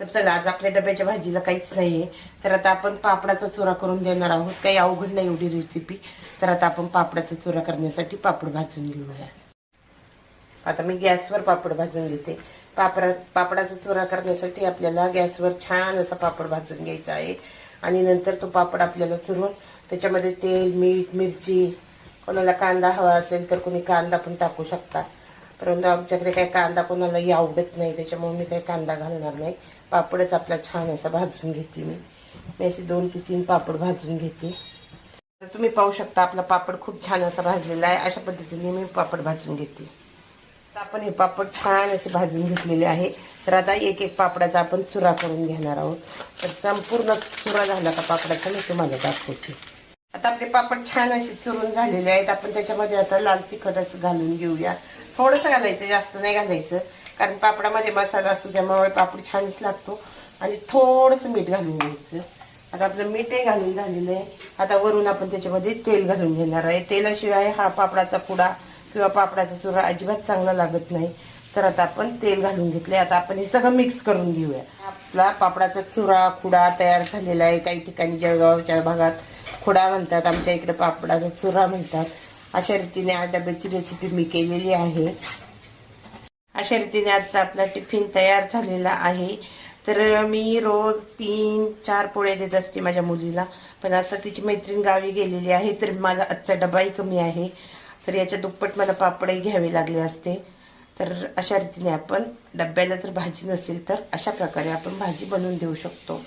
तर चला, आज आपल्या डब्याच्या भाजीला काहीच नाहीये, तर आता आपण पापडाचा चुरा करून देणार आहोत. काही अवघड नाही एवढी रेसिपी. तर आता आपण पापडाचा चुरा करण्यासाठी पापड भाजून घेऊया. आता मी गॅसवर पापड भाजून घेते. पापडाचा चुरा करण्यासाठी आपल्याला गॅसवर छान असा पापड भाजून घ्यायचा आहे. आणि नंतर तो पापड आपल्याला चुरून त्याच्यामध्ये तेल, मीठ, मिरची, कोणाला कांदा हवा असेल तर कोणी कांदा पण टाकू शकता. परंतु आमच्याकडे काही कांदा कोणालाही आवडत नाही, त्याच्यामुळे मी काही कांदा घालणार नाही. पापडच आपला छान असा भाजून घेते. मी असे 2 ते 3 पापड भाजून घेते. तर तुम्ही पाहू शकता आपला पापड खूप छान असा भाजलेला आहे. अशा पद्धतीने मी पापड भाजून घेते. तर आपण हे पापड छान असे भाजून घेतलेले आहे. तर आता एक एक पापडाचा आपण चुरा करून घेणार आहोत. तर संपूर्ण चुरा झाला का पापडाचा मी तुम्हाला दाखवते. आता आपले पापड छान असे चुरून झालेले आहेत. आपण त्याच्यामध्ये आता लाल तिखट असं घालून घेऊया. थोडंसं घालायचं, जास्त नाही घालायचं, कारण पापडामध्ये मसाला असतो त्यामुळे पापड छानच लागतो. आणि थोडंसं मीठ घालून घ्यायचं. आता आपलं मीठही घालून झालेलं आहे. आता वरून आपण त्याच्यामध्ये तेल घालून घेणार आहे. तेलाशिवाय हा पापडाचा पुडा किंवा पापडाचा चुरा अजिबात चांगला लागत नाही. तर आता आपण तेल घालून घेतले. आता आपण हे सगळं मिक्स करून घेऊया. आपला पापडाचा चुरा खुडा तयार झालेला आहे. काही ठिकाणी जळगावच्या भागात खुडा म्हणतात, आमच्या इकडे पापडाचा चुरा म्हणतात. अशा रीतीने आज डब्याची रेसिपी मी केलेली आहे. अशा रीतीने आजचा आपला टिफिन तयार झालेला आहे. तर मी रोज 3-4 पोळ्या देत असते माझ्या मुलीला, पण आता तिची मैत्रीण गावी गेलेली आहे, तर माझा आजचा डबाही कमी आहे. तर याच्या दुप्पट मला पापडही घ्यावे लागले असते. तर अशा रीतीने आपण डब्याला जर भाजी नसेल तर अशा प्रकारे आपण भाजी बनवून देऊ शकतो.